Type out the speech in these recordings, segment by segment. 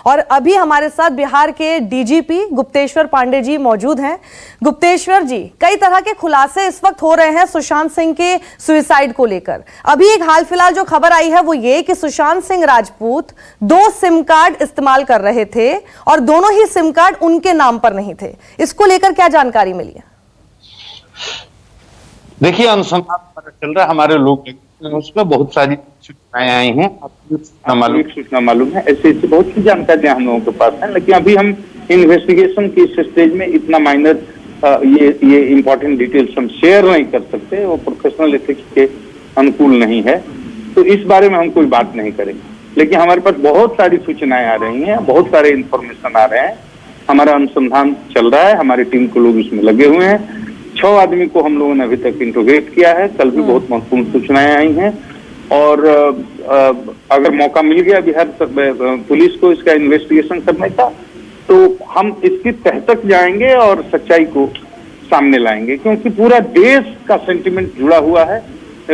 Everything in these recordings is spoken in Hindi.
और अभी हमारे साथ बिहार के डीजीपी गुप्तेश्वर पांडे जी मौजूद हैं। गुप्तेश्वर जी, कई तरह के खुलासे इस वक्त हो रहे हैं सुशांत सिंह के सुसाइड को लेकर। अभी एक हाल फिलहाल जो खबर आई है वो ये कि सुशांत सिंह राजपूत 2 सिम कार्ड इस्तेमाल कर रहे थे और दोनों ही सिम कार्ड उनके नाम पर नहीं थे। इसको लेकर क्या जानकारी मिली है? देखिए, अनुसंधान पता चल रहा है, हमारे लोग उसमें बहुत सारी सूचनाएं आई हैं। सूचना मालूम है, ऐसे बहुत सी जानकारियां हम लोगों के पास हैं, लेकिन अभी हम इन्वेस्टिगेशन की इस स्टेज में इतना माइनर ये इंपॉर्टेंट डिटेल्स हम शेयर नहीं कर सकते, वो प्रोफेशनल एथिक्स के अनुकूल नहीं है, तो इस बारे में हम कोई बात नहीं करेंगे। लेकिन हमारे पास बहुत सारी सूचनाएं आ रही हैं, बहुत सारे इंफॉर्मेशन आ रहे हैं, हमारा अनुसंधान चल रहा है, हमारी टीम के लोग इसमें लगे हुए हैं। 6 आदमी को हम लोगों ने अभी तक इंट्रोगेट किया है। कल भी बहुत महत्वपूर्ण सूचनाएं आई हैं और अगर मौका मिल गया बिहार पुलिस को इसका इन्वेस्टिगेशन करने का, तो हम इसकी तह तक जाएंगे और सच्चाई को सामने लाएंगे, क्योंकि पूरा देश का सेंटिमेंट जुड़ा हुआ है।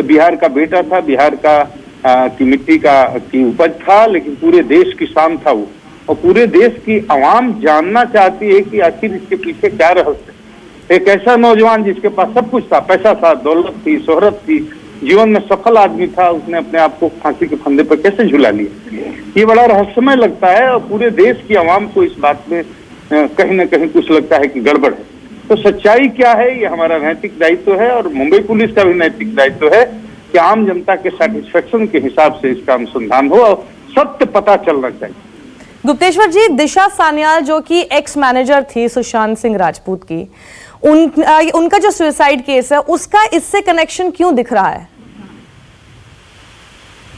बिहार का बेटा था, बिहार का की मिट्टी की उपज था, लेकिन पूरे देश की शान था वो, और पूरे देश की आवाम जानना चाहती है कि आखिर इसके पीछे क्या रहस्य। एक ऐसा नौजवान जिसके पास सब कुछ था, पैसा था, दौलत थी, शोहरत थी, जीवन में सफल आदमी था, उसने अपने आप को फांसी के फंदे पर कैसे झुला लिया, ये बड़ा रहस्यमय लगता है। और पूरे देश की आवाम को इस बात में कहीं ना कहीं कुछ लगता है कि गड़बड़ है। तो सच्चाई क्या है, ये हमारा नैतिक दायित्व है, और मुंबई पुलिस का भी नैतिक दायित्व है कि आम जनता के सेटिस्फेक्शन के हिसाब से इसका अनुसंधान हो और सत्य पता चलना चाहिए। गुप्तेश्वर जी, दिशा सान्याल जो कि एक्स मैनेजर थी सुशांत सिंह राजपूत की, उनका जो सुसाइड केस है उसका इससे कनेक्शन क्यों दिख रहा है?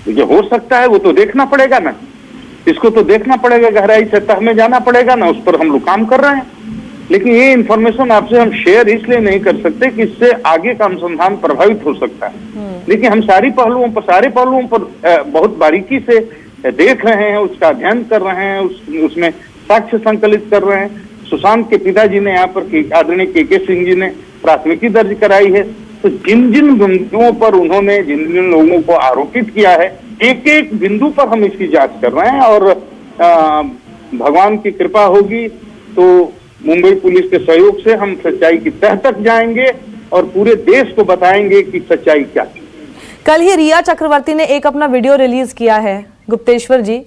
जो हो सकता है वो तो देखना पड़ेगा ना, इसको तो देखना पड़ेगा, गहराई से तह में जाना पड़ेगा ना, उस पर हम लोग काम कर रहे हैं। लेकिन ये इंफॉर्मेशन आपसे हम शेयर इसलिए नहीं कर सकते कि इससे आगे का अनुसंधान प्रभावित हो सकता है। लेकिन हम सारे पहलुओं पर बहुत बारीकी से देख रहे हैं, उसका अध्ययन कर रहे हैं, उसमें साक्ष्य संकलित कर रहे हैं। सुशांत के पिताजी ने यहाँ पर आदरणीय के सिंह जी ने प्राथमिकी दर्ज कराई है, तो जिन जिन बिंदुओं पर उन्होंने जिन जिन लोगों को आरोपित किया है, एक एक बिंदु पर हम इसकी जांच कर रहे हैं, और भगवान की कृपा होगी तो मुंबई पुलिस के सहयोग से हम सच्चाई की तह तक जाएंगे और पूरे देश को बताएंगे कि सच्चाई क्या है। कल ही रिया चक्रवर्ती ने एक अपना वीडियो रिलीज किया है गुप्तेश्वर जी,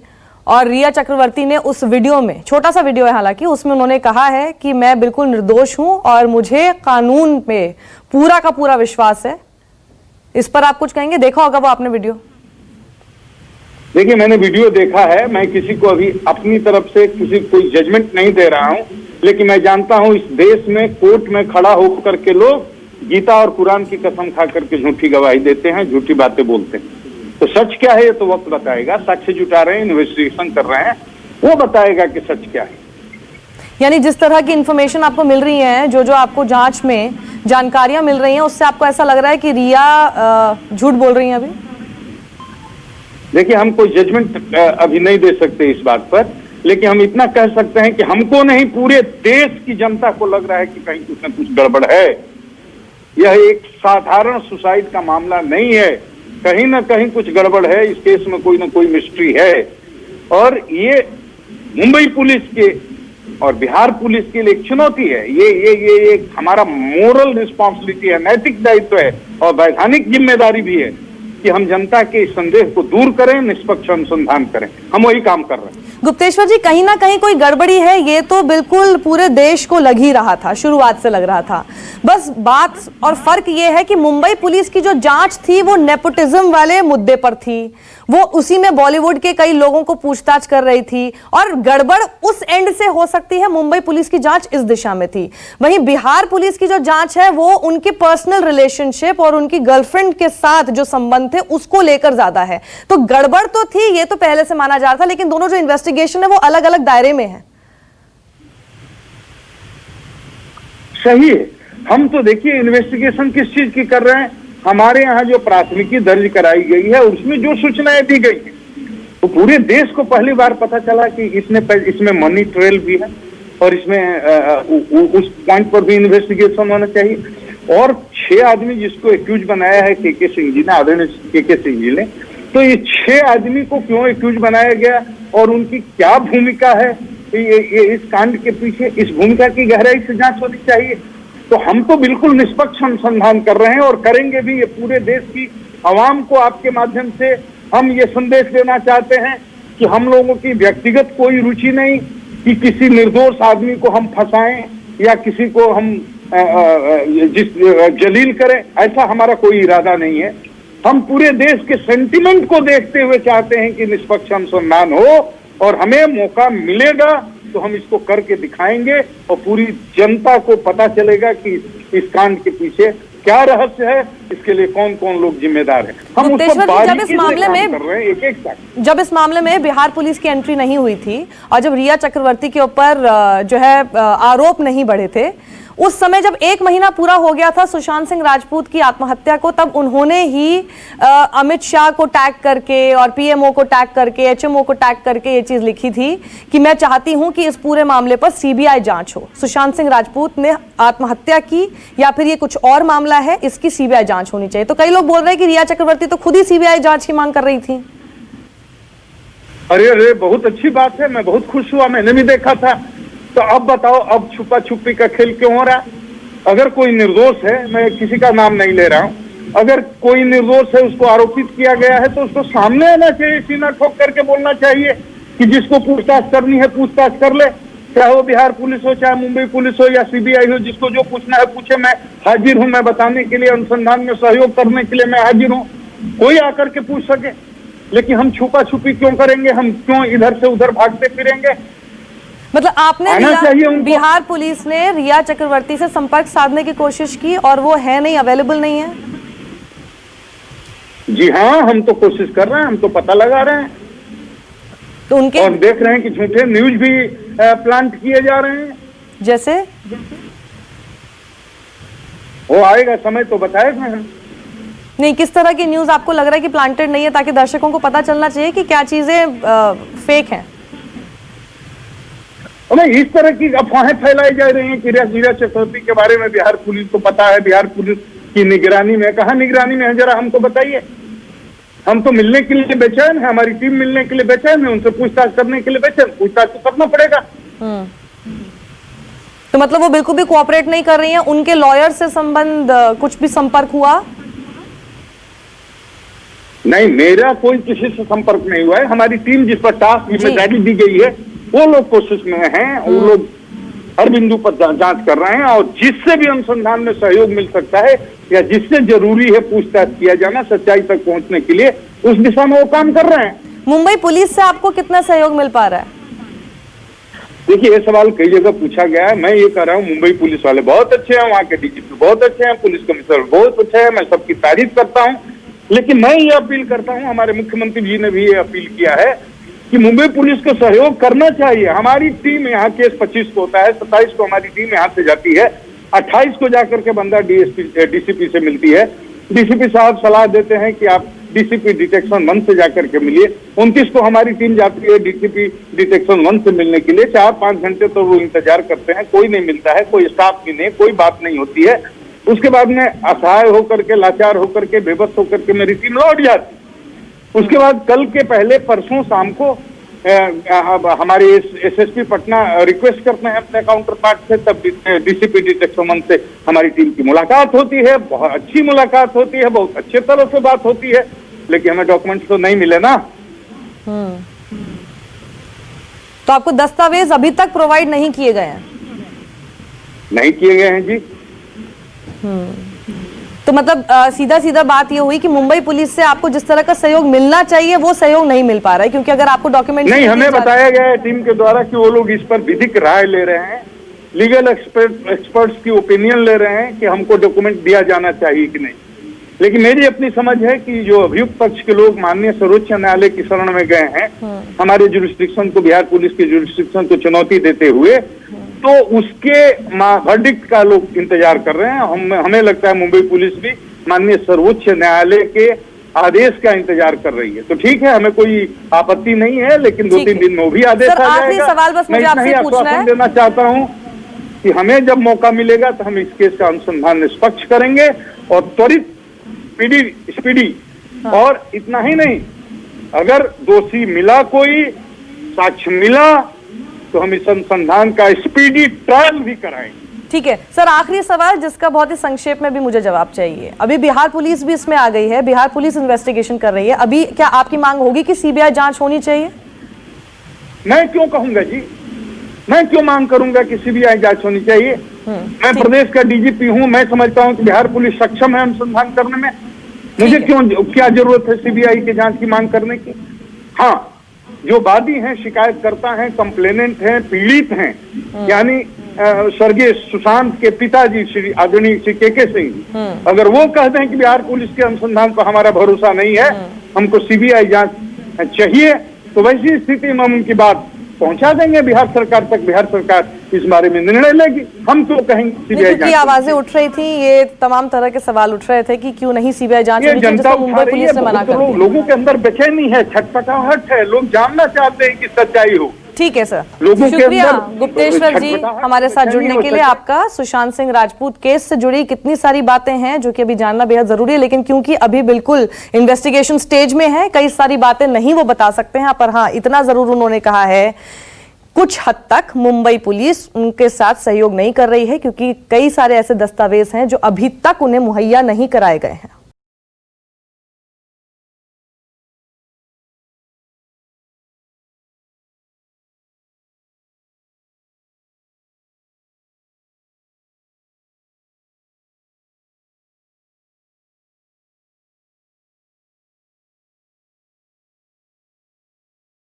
और रिया चक्रवर्ती ने उस वीडियो में, छोटा सा वीडियो है हालांकि, उसमें उन्होंने कहा है कि मैं बिल्कुल निर्दोष हूं और मुझे कानून पे पूरा का पूरा विश्वास है। इस पर आप कुछ कहेंगे? देखा होगा वो आपने वीडियो? देखिए, मैंने वीडियो देखा है, मैं किसी को अभी अपनी तरफ से कोई जजमेंट नहीं दे रहा हूं, लेकिन मैं जानता हूं इस देश में कोर्ट में खड़ा होकर के लोग गीता और कुरान की कसम खा करके झूठी गवाही देते हैं, झूठी बातें बोलते हैं। तो सच क्या है ये तो वक्त बताएगा। साक्ष्य जुटा रहे हैं, इन्वेस्टिगेशन कर रहे हैं, वो बताएगा कि सच क्या है। यानी जिस तरह की इंफॉर्मेशन आपको मिल रही है, जो आपको जांच में जानकारियां मिल रही हैं, उससे आपको ऐसा लग रहा है कि रिया झूठ बोल रही हैं अभी? देखिए, हम कोई जजमेंट अभी नहीं दे सकते इस बात पर, लेकिन हम इतना कह सकते हैं कि हमको नहीं, पूरे देश की जनता को लग रहा है कि कहीं कुछ न कुछ गड़बड़ है। यह एक साधारण सुसाइड का मामला नहीं है, कहीं ना कहीं कुछ गड़बड़ है, इस केस में कोई ना कोई मिस्ट्री है। और ये मुंबई पुलिस के और बिहार पुलिस के लिए एक चुनौती है। ये हमारा मोरल रिस्पॉन्सिबिलिटी है, नैतिक दायित्व है और वैधानिक जिम्मेदारी भी है कि हम जनता के संदेह को दूर करें, निष्पक्ष अनुसंधान करें। हम वही काम कर रहे हैं। गुप्तेश्वर जी, कहीं ना कहीं कोई गड़बड़ी है, ये तो बिल्कुल पूरे देश को लग ही रहा था, शुरुआत से लग रहा था। बस बात और फर्क ये है कि मुंबई पुलिस की जो जांच थी वो नेपोटिज्म वाले मुद्दे पर थी, वो उसी में बॉलीवुड के कई लोगों को पूछताछ कर रही थी, और गड़बड़ उस एंड से हो सकती है। मुंबई पुलिस की जांच इस दिशा में थी। वहीं बिहार पुलिस की जो जांच है वो उनके पर्सनल रिलेशनशिप और उनकी गर्लफ्रेंड के साथ जो संबंध थे उसको लेकर ज्यादा है। तो गड़बड़ तो थी, ये तो पहले से माना जा रहा था, लेकिन दोनों जो इन्वेस्टिगेशन है वो अलग अलग दायरे में है। सही है। हम तो देखिए इन्वेस्टिगेशन किस चीज की कर रहे हैं, हमारे यहाँ जो प्राथमिकी दर्ज कराई गई है उसमें जो सूचनाएं दी गई है, तो पूरे देश को पहली बार पता चला कि इसमें मनी ट्रेल भी है, और इसमें उस पॉइंट पर भी इन्वेस्टिगेशन होना चाहिए। और 6 आदमी जिसको एक्यूज बनाया है के सिंह जी ने, आदरणीय के सिंह जी ने, तो ये 6 आदमी को क्यों एक्यूज बनाया गया, और उनकी क्या भूमिका है ये इस कांड के पीछे, इस भूमिका की गहराई से जांच होनी चाहिए। तो हम तो बिल्कुल निष्पक्ष अनुसंधान कर रहे हैं और करेंगे भी। ये पूरे देश की आवाम को आपके माध्यम से हम ये संदेश देना चाहते हैं कि हम लोगों की व्यक्तिगत कोई रुचि नहीं कि किसी निर्दोष आदमी को हम फंसाएं या किसी को हम जलील करें, ऐसा हमारा कोई इरादा नहीं है। हम पूरे देश के सेंटिमेंट को देखते हुए चाहते हैं कि निष्पक्ष अनुसंधान हो और हमें मौका मिलेगा तो हम इसको करके दिखाएंगे और पूरी जनता को पता चलेगा कि इस कांड के पीछे क्या रहस्य है, इसके लिए कौन कौन लोग जिम्मेदार हैं। हम उसको बारीकी से काम कर रहे हैं, एक साथ। जब इस मामले में बिहार पुलिस की एंट्री नहीं हुई थी और जब रिया चक्रवर्ती के ऊपर जो है आरोप नहीं बढ़े थे, उस समय जब 1 महीना पूरा हो गया था सुशांत सिंह राजपूत की आत्महत्या को, तब उन्होंने ही अमित शाह को टैग करके और पीएमओ को टैग करके, एचएमओ को टैग करके ये चीज लिखी थी कि मैं चाहती हूं कि इस पूरे मामले पर सीबीआई जांच हो। सुशांत सिंह राजपूत ने आत्महत्या की या फिर ये कुछ और मामला है, इसकी सीबीआई जांच होनी चाहिए। तो कई लोग बोल रहे हैं कि रिया चक्रवर्ती तो खुद ही सीबीआई जांच की मांग कर रही थी। अरे बहुत अच्छी बात है, मैं बहुत खुश हुआ, मैंने भी देखा था। तो अब बताओ, अब छुपा छुपी का खेल क्यों हो रहा? अगर कोई निर्दोष है, मैं किसी का नाम नहीं ले रहा हूं, अगर कोई निर्दोष है, उसको आरोपित किया गया है तो उसको सामने आना चाहिए, सीना ठोक करके बोलना चाहिए कि जिसको पूछताछ करनी है पूछताछ कर ले, चाहे वो बिहार पुलिस हो, चाहे मुंबई पुलिस हो या सीबीआई हो, जिसको जो पूछना है पूछे। मैं हाजिर हूं, मैं बताने के लिए, अनुसंधान में सहयोग करने के लिए मैं हाजिर हूं, कोई आकर के पूछ सके। लेकिन हम छुपा छुपी क्यों करेंगे? हम क्यों इधर से उधर भागते फिरेंगे? मतलब आपने बिहार पुलिस ने रिया चक्रवर्ती से संपर्क साधने की कोशिश की और वो है नहीं, अवेलेबल नहीं है? जी हाँ, हम तो कोशिश कर रहे हैं, हम तो पता लगा रहे हैं तो उनके, और देख रहे हैं कि झूठे न्यूज भी प्लांट किए जा रहे हैं। जैसे वो आएगा समय तो बताएगा हम। नहीं, किस तरह की न्यूज आपको लग रहा है कि प्लांटेड नहीं है, ताकि दर्शकों को पता चलना चाहिए कि क्या चीजें फेक हैं? इस तरह की अफवाहें फैलाई जा रही हैं कि रिया चक्रवर्ती के बारे में बिहार पुलिस को पता है, बिहार पुलिस की निगरानी में। कहाँ निगरानी में है, जरा हमको बताइए। हम तो मिलने के लिए बेचैन है, हमारी टीम मिलने के लिए बेचैन है, उनसे पूछताछ करने के लिए बेचैन। पूछताछ तो करना पड़ेगा। तो मतलब वो बिल्कुल भी कोऑपरेट नहीं कर रही हैं? उनके लॉयर से संबंध कुछ भी संपर्क हुआ? नहीं, मेरा कोई किसी से संपर्क नहीं हुआ है। हमारी टीम जिस पर टास्क जिम्मेदारी दी गई है वो लोग कोशिश में हैं, वो लोग हर बिंदु पर जांच कर रहे हैं और जिससे भी अनुसंधान में सहयोग मिल सकता है या जिससे जरूरी है पूछताछ किया जाना सच्चाई तक पहुंचने के लिए, उस दिशा में वो काम कर रहे हैं। मुंबई पुलिस से आपको कितना सहयोग मिल पा रहा है? देखिए, ये सवाल कई जगह पूछा गया है। मैं ये कह रहा हूँ, मुंबई पुलिस वाले बहुत अच्छे हैं, वहाँ के डीजीपी बहुत अच्छे हैं, पुलिस कमिश्नर बहुत अच्छे हैं, मैं सबकी तारीफ करता हूँ। लेकिन मैं ये अपील करता हूँ, हमारे मुख्यमंत्री जी ने भी ये अपील किया है कि मुंबई पुलिस को सहयोग करना चाहिए। हमारी टीम यहाँ केस 25 को होता है, 27 को हमारी टीम यहाँ से जाती है, 28 को जाकर के बंदा डीसीपी से मिलती है। डीसीपी साहब सलाह देते हैं कि आप डीसीपी डिटेक्शन 1 से जाकर के मिलिए। 29 को हमारी टीम जाती है डीसीपी डिटेक्शन 1 से मिलने के लिए। 4-5 घंटे तो वो इंतजार करते हैं, कोई नहीं मिलता है, कोई स्टाफ भी नहीं, कोई बात नहीं होती है। उसके बाद में असहाय होकर के, लाचार होकर के, बेबस होकर के मेरी टीम लौट जाती। उसके बाद कल के पहले परसों शाम को हमारे एसएसपी पटना रिक्वेस्ट करते हैं अपने काउंटर पार्ट से, तब डीसीपी डिटेक्शन 1 से हमारी टीम की मुलाकात होती है। बहुत अच्छी मुलाकात होती है, बहुत अच्छे तरह से बात होती है, लेकिन हमें डॉक्यूमेंट्स तो नहीं मिले ना। तो आपको दस्तावेज अभी तक प्रोवाइड नहीं किए गए हैं? नहीं किए गए हैं जी। तो मतलब सीधा सीधा बात ये हुई कि मुंबई पुलिस से आपको जिस तरह का सहयोग मिलना चाहिए वो सहयोग नहीं मिल पा रहा है, क्योंकि अगर आपको डॉक्यूमेंट नहीं, हमें बताया गया है टीम के द्वारा कि वो लोग इस पर विधिक राय ले रहे हैं, लीगल एक्सपर्ट्स की ओपिनियन ले रहे हैं कि हमको डॉक्यूमेंट दिया जाना चाहिए कि नहीं। लेकिन मेरी अपनी समझ है कि जो अभियुक्त पक्ष के लोग माननीय सर्वोच्च न्यायालय की शरण में गए हैं, हमारे जुरिस्डिक्शन को, बिहार पुलिस के जुरिस्डिक्शन को चुनौती देते हुए, तो उसके वर्डिक्ट का लोग इंतजार कर रहे हैं। हमें लगता है मुंबई पुलिस भी माननीय सर्वोच्च न्यायालय के आदेश का इंतजार कर रही है। तो ठीक है, हमें कोई आपत्ति नहीं है, लेकिन 2-3 दिन में वो भी आदेश आ जाएगा। सवाल बस मुझे आपसे पूछना है, देना चाहता हूँ कि हमें जब मौका मिलेगा तो हम इस केस का अनुसंधान निष्पक्ष करेंगे और त्वरित स्पीडी। और इतना ही नहीं, अगर दोषी मिला कोई साक्ष्य मिला तो हम इस अनुसंधान का स्पीडी ट्रायल भी कराएंगे। ठीक है सर, आखिरी सवाल जिसका बहुत ही संक्षेप में भी मुझे जवाब चाहिए। अभी बिहार पुलिस भी इसमें आ गई है, बिहार पुलिस इन्वेस्टिगेशन कर रही है। अभी क्या आपकी मांग होगी कि सीबीआई जांच होनी चाहिए? मैं क्यों कहूंगा जी, मैं क्यों मांग करूंगा कि सीबीआई जांच होनी चाहिए? मैं प्रदेश का डीजीपी हूं, मैं समझता हूं कि बिहार पुलिस सक्षम है अनुसंधान करने में। मुझे क्या जरूरत है सीबीआई की जांच की मांग करने की? हाँ, जो वादी हैं, शिकायतकर्ता हैं, कंप्लेनेंट हैं, पीड़ित हैं, यानी स्वर्गीय सुशांत के पिताजी श्री आदरणीय श्री के सिंह जी, अगर वो कहते हैं कि बिहार पुलिस के अनुसंधान पर हमारा भरोसा नहीं है, हमको सीबीआई जांच चाहिए, तो वैसी स्थिति में हम उनकी बात पहुंचा देंगे बिहार सरकार तक। बिहार सरकार इस बारे में निर्णय लेगी। हम क्यों कहेंगे सीबीआई जांच? आवाजें उठ रही थी, ये तमाम तरह के सवाल उठ रहे थे कि क्यों नहीं सीबीआई जांच होनी चाहिए, जिसको मुंबई पुलिस ने मना कर दिया। लोगों के अंदर बेचैनी है, छटपटाहट है, लोग जानना चाहते हैं कि सच्चाई हो। ठीक है सर, लोगों के शुक्रिया अंदर गुप्तेश्वर जी हमारे साथ जुड़ने के लिए आपका। सुशांत सिंह राजपूत केस से जुड़ी कितनी सारी बातें हैं जो कि अभी जानना बेहद जरूरी है, लेकिन क्योंकि अभी बिल्कुल इन्वेस्टिगेशन स्टेज में है, कई सारी बातें नहीं वो बता सकते हैं। पर हाँ, इतना जरूर उन्होंने कहा है कुछ हद तक मुंबई पुलिस उनके साथ सहयोग नहीं कर रही है, क्योंकि कई सारे ऐसे दस्तावेज हैं जो अभी तक उन्हें मुहैया नहीं कराए गए हैं।